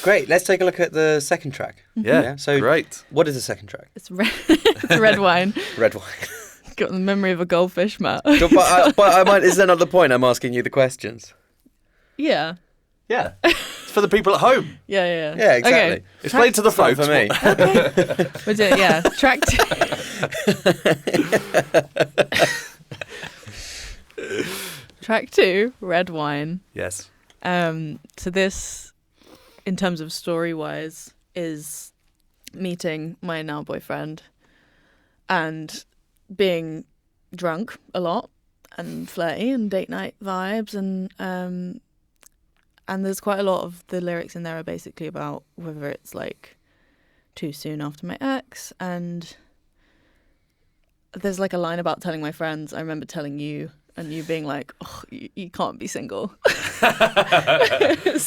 Great. Let's take a look at the second track. Yeah. So, great. what is the second track? It's red wine. Red wine. Got the memory of a goldfish, Matt. but I might. Is that not the point? I'm asking you the questions. Yeah. Yeah. It's for the people at home. Yeah. Yeah, exactly. Okay. Explain to the Fine folks. for me. Okay. We'll do it, yeah. Track 2. Track 2, red wine. Yes. So this, in terms of story-wise, is meeting my now boyfriend and being drunk a lot and flirty and date night vibes, and there's quite a lot of the lyrics in there are basically about whether it's like too soon after my ex, and there's like a line about telling my friends. I remember telling you and you being like, oh, you can't be single. So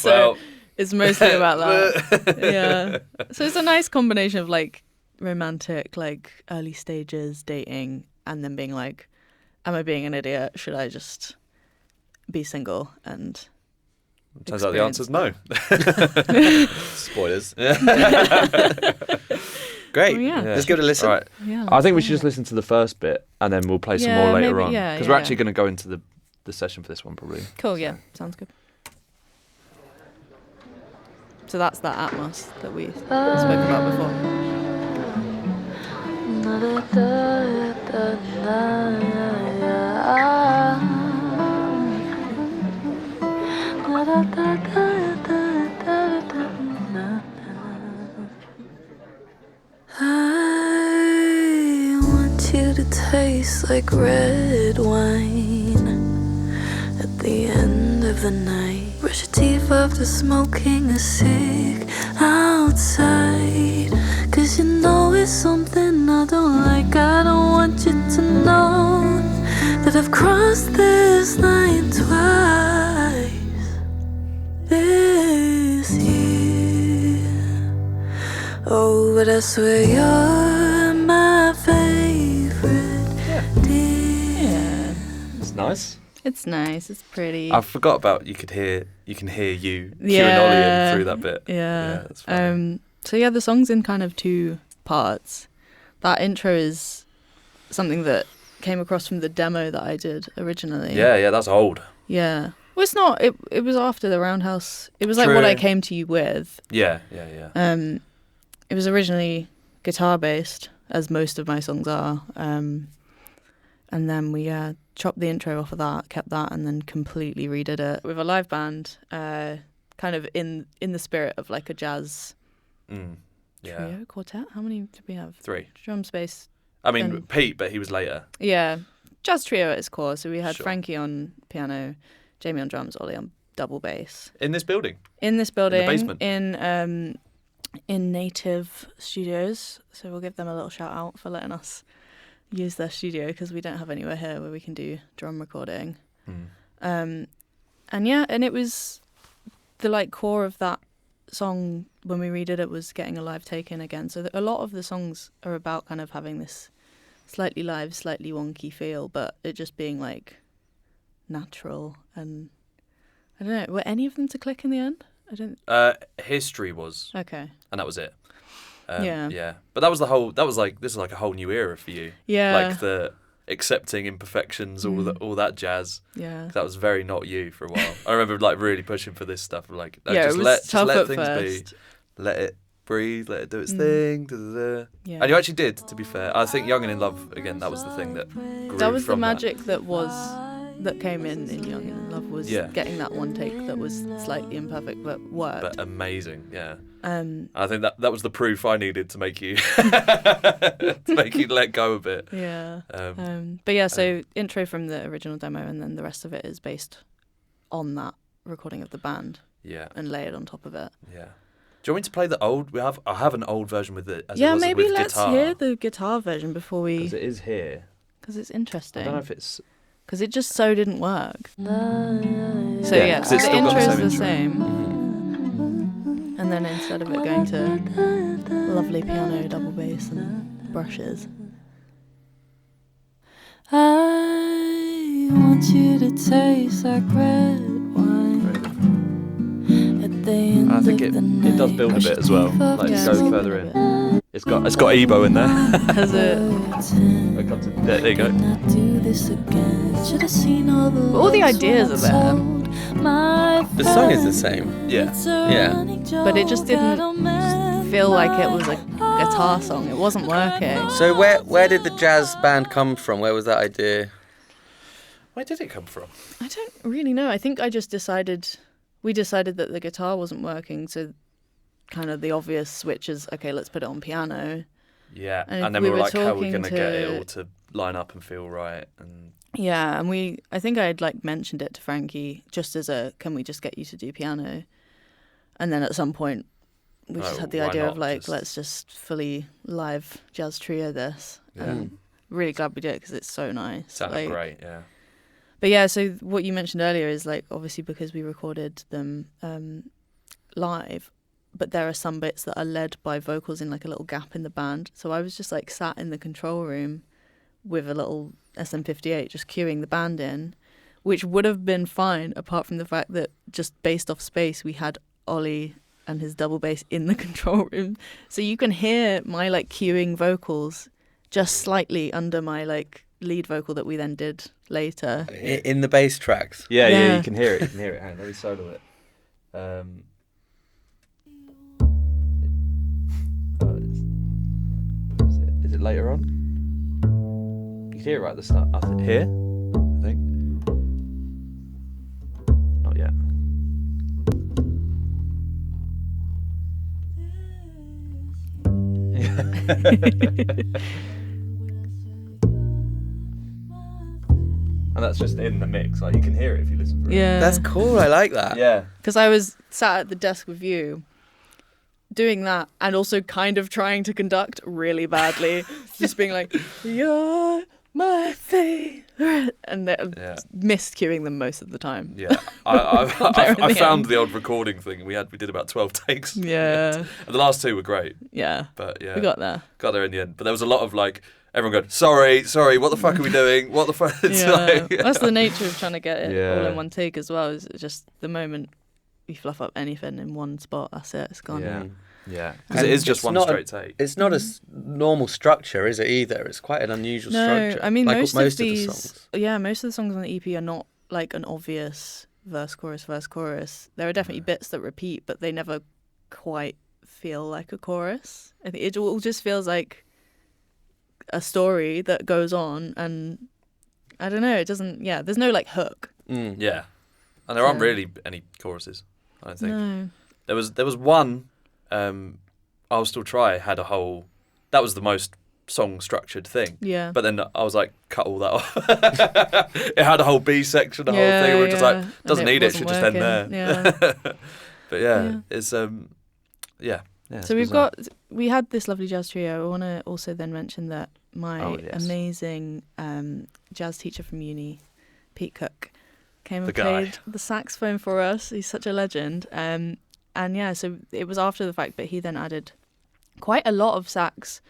well, it's mostly about that. Yeah. So it's a nice combination of like romantic, like early stages dating, and then being like, am I being an idiot? Should I just be single? And turns out the answer's no. Spoilers. Great. Oh, yeah. Let's give it a listen. Right. yeah, I think we should just listen to the first bit and then we'll play some Yeah, more later maybe, on. yeah, Because yeah, we're yeah. actually going to go into the session for this one probably. Cool. Yeah, sounds good. So that's that Atmos that we spoke about before. I want you to taste like red wine at the end of the night. Brush your teeth after smoking a cig outside. Cause you know it's something I don't like. I don't want you to know that I've crossed this line twice this year. Oh, but I swear you're my favorite dear. It's nice. It's nice. It's pretty. I forgot about you can hear you Hugh and Yeah. Ollie in through that bit. Yeah. That's funny. So yeah, the song's in kind of two parts. That intro is something that came across from the demo that I did originally. Yeah, that's old. Yeah. Well, it's not. It was after the Roundhouse. It was like what True. I came to you with. Yeah. It was originally guitar based, as most of my songs are. And then we chopped the intro off of that, kept that, and then completely redid it with a live band, kind of in the spirit of like a jazz Yeah. trio, quartet. How many did we have? 3. Drum space. I mean, Then- Pete, but he was later. Yeah, jazz trio at its core. So we had Sure. Frankie on piano, Jamie on drums, Ollie on double bass. In this building. In this building, basement. in Native Studios. So we'll give them a little shout out for letting us use their studio because we don't have anywhere here where we can do drum recording. And yeah, and it was the like core of that song when we redid it was getting a live take in again. So a lot of the songs are about kind of having this slightly live, slightly wonky feel, but it just being like natural. And I don't know, were any of them to click in the end? I don't. History was, Okay. and that was it. Yeah. But that was the whole. That was like this is like a whole new era for you. Yeah. Like the accepting imperfections, all that jazz. Yeah. That was very not you for a while. I remember like really pushing for this stuff. Like no, Yeah, just it was let tough things at first. be. Let it breathe. Let it do its thing. Da, da, da. Yeah. And you actually did. To be fair, I think Young and in Love again. That was the thing that grew That was the from magic that came in Young and in Love was Yeah. getting that one take that was slightly imperfect but worked. But amazing, yeah. Um, I think that was the proof I needed to make you to make you let go a bit. yeah. But yeah, so intro from the original demo, and then the rest of it is based on that recording of the band Yeah, and layered on top of it. yeah. Do you want me to play the old? I have an old version with it. As Yeah, it was maybe with let's guitar. hear the guitar version before we, Because it is here. because it's interesting. I don't know if it's. Because it just so didn't work. So Yeah, yeah, 'cause so it's the still got intro the is same the same. And then instead of it going to lovely piano, double bass and brushes. I want you to taste like red wine at And I think it does build a bit as well. Like Yeah. it goes further in. It's got Ebo in there. Has it? There you go. But all the ideas are there. The song is the same. Yeah. Yeah. But it just didn't feel like it was a guitar song. It wasn't working. So where did the jazz band come from? Where was that idea? Where did it come from? I don't really know. I think I just we decided that the guitar wasn't working, so kind of the obvious switch is, okay, let's put it on piano. Yeah, And and then we we were were like, how are we talking going to get it to- all to line up and feel right? And Yeah, and I think I had like mentioned it to Frankie just as can we just get you to do piano? And then at some point we just Oh, had the why idea not of like, just- let's just fully live jazz trio this. Yeah. And really glad we did it because it's so nice. sounded Like, great, yeah. But yeah, so what you mentioned earlier is like obviously because we recorded them live, but there are some bits that are led by vocals in like a little gap in the band. So I was just like sat in the control room with a little SM58 just cueing the band in, which would have been fine apart from the fact that just based off space we had Ollie and his double bass in the control room. So you can hear my like cueing vocals just slightly under my like lead vocal that we then did later. In the bass tracks. Yeah, Yeah. you can hear it. You can hear it. Hang on, let me solo it. Is it later on? You can hear it right at the start. Here, I think. Not yet. And that's just in the mix. Like you can hear it if you listen for it. Yeah. That's cool. I like that. Yeah. Because I was sat at the desk with you doing that and also kind of trying to conduct really badly. Just being like, you're my favorite. And then Yeah. missed cueing them most of the time. Yeah, I There in the found end. the odd recording thing. We did about 12 takes. Yeah. And the last two were great, Yeah. but yeah, We got there. got there in the end. But there was a lot of like everyone going, sorry, what the fuck are we doing? What the fuck? It's Yeah. like- That's the nature of trying to get it all Yeah. in one take as well. Is just the moment you fluff up anything in one spot, that's it. It's gone. Yeah. Mm. Yeah. Because And it is just it's one not straight take. It's not a normal structure, is it either? It's quite an unusual No, structure. I mean like most, most of these. the songs. Yeah, most of the songs on the EP are not like an obvious verse, chorus, verse, chorus. There are definitely bits that repeat, but they never quite feel like a chorus. I think it all just feels like a story that goes on, and I don't know. It doesn't. Yeah, there's no like hook. Mm. Yeah, and there aren't So- really any choruses. I don't think No. there was one. I'll Still Try had a whole. That was the most song structured thing. Yeah. But then I was like, cut all that off. It had a whole B section, the whole thing. We were just like, And doesn't need it, should just end wasn't there. working. Yeah. But yeah, Yeah. it's yeah. it's So bizarre. we had this lovely jazz trio. I want to also then mention that my Oh, yes. amazing jazz teacher from uni, Pete Cook, came The and guy. played the saxophone for us. He's such a legend. And yeah, so it was after the fact, but he then added quite a lot of sax,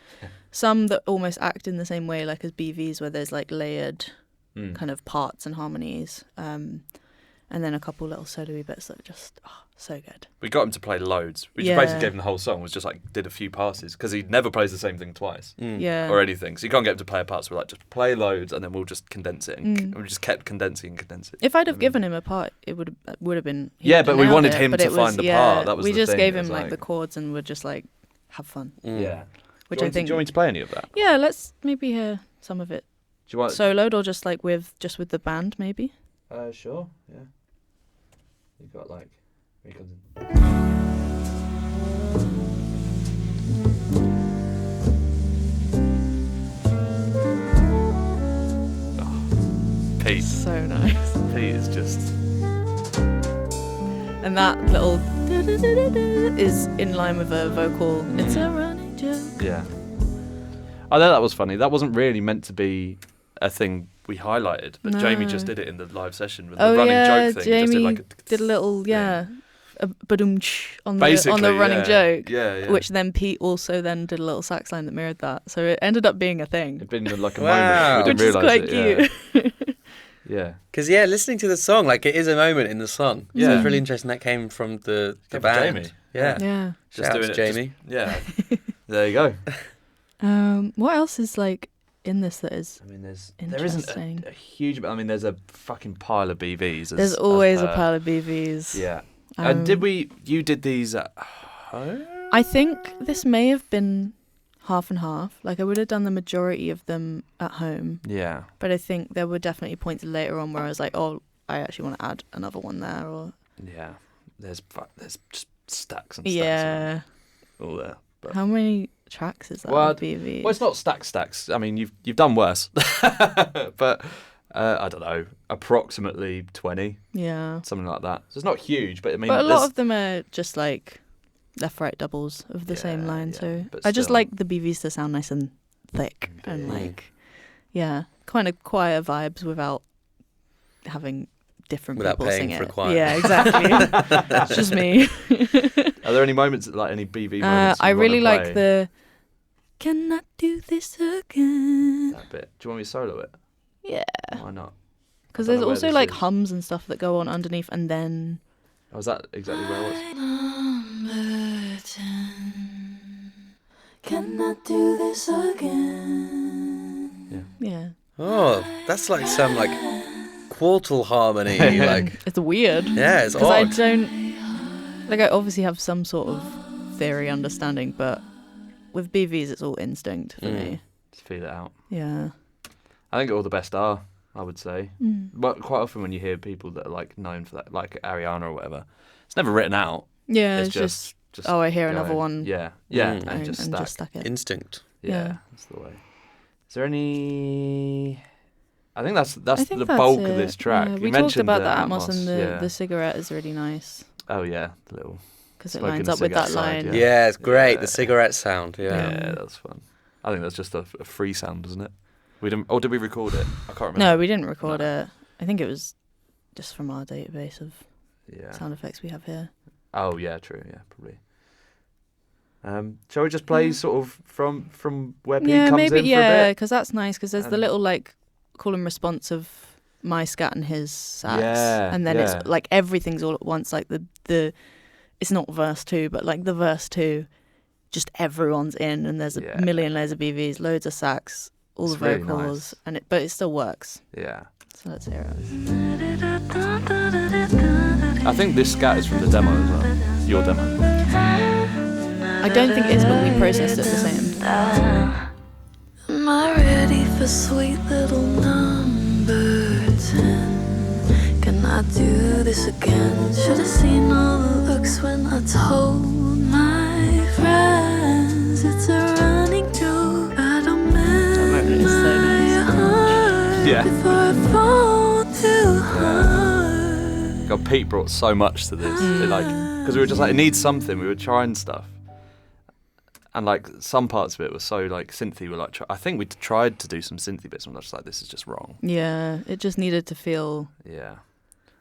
some that almost act in the same way like as BVs, where there's like layered Mm. kind of parts and harmonies. And then a couple little solo-y bits that are just so good. We got him to play loads. We just Yeah. basically gave him the whole song. Was just like did a few passes because he never plays the same thing twice Mm. Yeah. or anything. So you can't get him to play a part. So we're like, just play loads, and then we'll just condense it. And we just kept condensing and condensing. If I'd have given him a part, it would have been. he Yeah, would have but we nailed wanted it, him but to it was- find the yeah, part. That was we the just thing. gave It him was like like- the chords and would just like have fun, Mm. Yeah. which do I you think. want me to play any of that? Yeah, let's maybe hear some of it Do you want? soloed or just like with the band maybe. Sure. Yeah. You've got like. Here he comes in. Pete. So nice. Pete is just. And that little is in line with a vocal. It's a running joke. Yeah. I know that was funny. That wasn't really meant to be. A thing we highlighted, but No. Jamie just did it in the live session with Oh the running yeah, joke thing. He just Jamie did, like did a little a badumch on basically the running yeah. joke. Yeah. Which then Pete also then did a little sax line that mirrored that. So it ended up being a thing. It'd been like a Wow. moment. We Which didn't is realise quite it. cute. Yeah. Because listening to the song, like it is a moment in the song. So Yeah. it's really interesting. That came from the Came from band. Jamie. Yeah. Yeah. Shout out to Jamie. Yeah. There you go. What else is like in this that is? I mean, there isn't Interesting. a huge. I mean, there's a fucking pile of BVs. There's always a pile of BVs. Yeah. Um, You did these at home? I think this may have been half and half. Like I would have done the majority of them at home, Yeah. but I think there were definitely points later on where I was like, oh, I actually want to add another one there, or Yeah. There's just stacks and stacks. yeah. All there. But, How many tracks is that? Well, with BV? well, it's not stacks. I mean, you've done worse, but I don't know, approximately 20, Yeah. something like that. So it's not huge, but I mean, But a lot there's- of them are just like left right doubles of the same Yeah, line. yeah, So but I just still. like the BVs to sound nice and thick and Big. like, yeah, kind of choir vibes without having different Without people paying sing for it. a choir. Yeah, exactly. It's just me. Are there any moments like any BV moments? I you wanna really like play? the "Cannot do this again." that bit. Do you want me to solo it? Yeah, Why not? because I don't there's know where also this like is. hums and stuff that go on underneath, and then Oh, is that exactly where it was? Number 10. Cannot do this again. yeah, Oh, that's like some like quartal harmony. Like it's weird. yeah, it's Because I odd. don't like. I obviously have some sort of theory understanding, but with BVs, it's all instinct for me. Just feel it out. Yeah. I think all the best are, I would say. Mm. But quite often when you hear people that are like known for that, like Ariana or whatever, it's never written out. Yeah, It's it's just just oh, I hear going. another one. Yeah, Mm. and just stack. stack it. Instinct. yeah. That's the way. Is there any? I think that's I think the that's bulk of it. this track. Yeah, You we talked mentioned about the the Atmos and yeah. the cigarette is really nice Oh yeah, the little. because it Smoking lines the up with that cigarette side, line. Yeah. Yeah, it's great. Yeah. The cigarette sound. Yeah, Yeah. that's fun. I think that's just a free sound, isn't it? We didn't. Or did we record it? I can't remember. No, we didn't record No. it. I think it was just from our database of Yeah. sound effects we have here. Oh yeah, true. Yeah, probably. Shall we just play sort of from where Pete Yeah, comes maybe in for a yeah, bit? because that's nice. Because there's the And- little like call and response of my scat and his sax, Yeah, and then yeah. it's like everything's all at once. Like the it's not verse 2, but like the verse 2, just everyone's in, and there's a Yeah. million layers of BVs, loads of sax, all It's the really vocals, nice. but it still works. Yeah. So let's hear it. I think this scat is from the demo as well. Your demo. I don't think it is, but we processed it the same. Am I ready for sweet little number 10? Can I do this again? Should have seen all the looks when I told my friends it's a running joke. I don't moment is so mend my nice. heart Yeah. before I fall too hard. God, Pete brought so much to this. Because we were just like, it needs something. We were trying stuff. And like some parts of it were so like synthy. We're like, I think we tried to do some synthy bits, and I was just like, this is just wrong. Yeah, it just needed to feel. Yeah.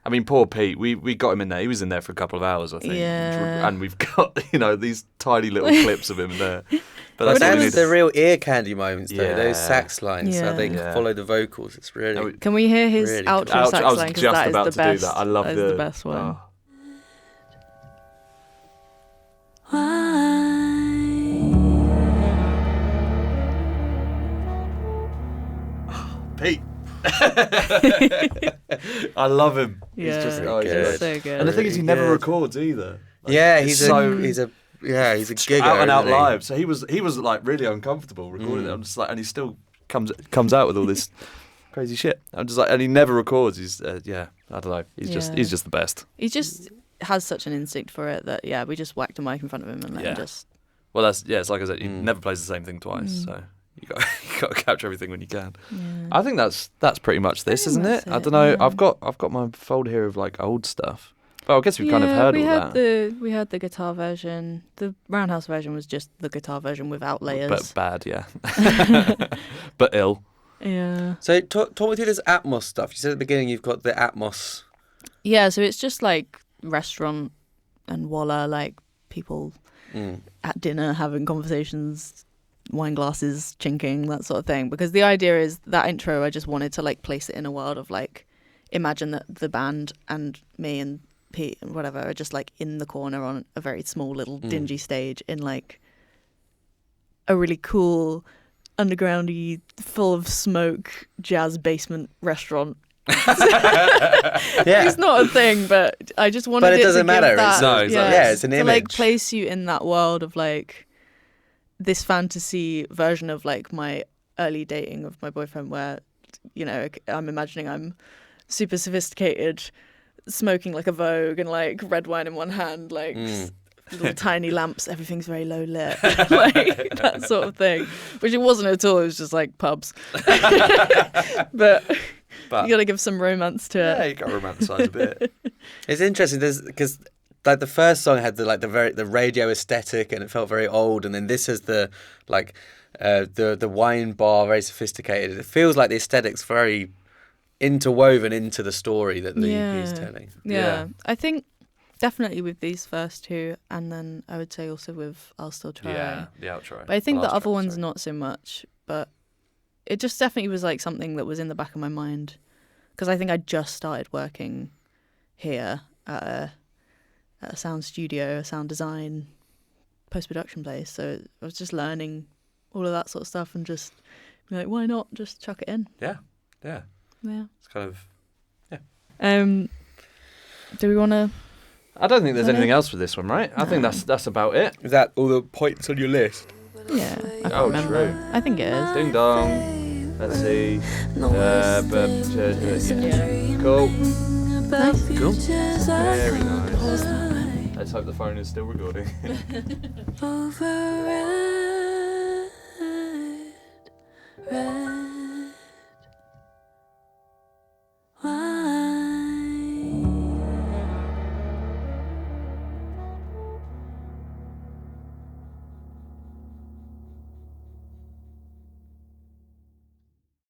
I mean, poor Pete. We got him in there. He was in there for a couple of hours, I think. Yeah. And we've got these tiny little clips of him there. But But that's what we that's need. the real ear candy moments, though. Those Yeah. sax lines, how they Yeah. follow the vocals. It's really. No, Can we hear his Really outro good. sax I was line? 'Cause just that is about the to best. do that. I love that the is the best one. oh. Pete. I love him. Yeah, He's just Very oh, he's good. just- so good. And the thing is, he Really never good. records either. Like, yeah, it's he's so a gigger. out and out isn't he? live. So he was like really uncomfortable recording it. I'm just like, and he still comes out with all this crazy shit. I'm just like, and he never records. He's I don't know. He's Yeah. just the best. He just has such an instinct for it that we just whacked a mic in front of him and let him Yeah. just. Well, it's like I said, he Mm. never plays the same thing twice. So you got to capture everything when you can. Yeah. I think that's pretty much this, Pretty isn't much it? I it, don't know. yeah. I've got my folder here of like old stuff. But I guess we've kind of heard we all had that. we had the guitar version. The Roundhouse version was just the guitar version without layers. But bad, yeah. But ill. Yeah. So talk me through this Atmos stuff. You said at the beginning you've got the Atmos. Yeah, so it's just like restaurant and Walla, like people at dinner having conversations, wine glasses chinking, that sort of thing. Because the idea is that intro, I just wanted to like place it in a world of like imagine that the band and me and Pete and whatever are just like in the corner on a very small little dingy stage in like a really cool undergroundy, full of smoke jazz basement restaurant. Yeah. It's not a thing, but I just wanted But it to doesn't give matter, that, it's- No, exactly. yeah, it's an to like image. place you in that world of like this fantasy version of like my early dating of my boyfriend, where you know I'm imagining I'm super sophisticated, smoking like a Vogue and like red wine in one hand, like little tiny lamps, everything's very low lit, like that sort of thing, which it wasn't at all. It was just like pubs. But you got to give some romance to Yeah, it. you got to romanticise a bit. It's interesting because like the first song had the radio aesthetic and it felt very old, and then this has the like the wine bar, very sophisticated. It feels like the aesthetic's very interwoven into the story that the EP is telling. Yeah, I think definitely with these first two, and then I would say also with I'll Still Try. Yeah, the outro. But I think the last other track, ones sorry. not so much, but it just definitely was like something that was in the back of my mind, because I think I just started working here at a sound studio, a sound design, post-production place, so I was just learning all of that sort of stuff and just be like, why not just chuck it in? Yeah. Yeah. It's kind of. Do we want to? I don't think there's Hello? anything else for this one, right? I think that's about it. Is that all the points on your list? Yeah, I can't Oh, remember. true. I think it is. Ding dong. Let's see. Yeah. Cool. Nice. Cool. Very nice. Let's hope the phone is still recording. Over red, red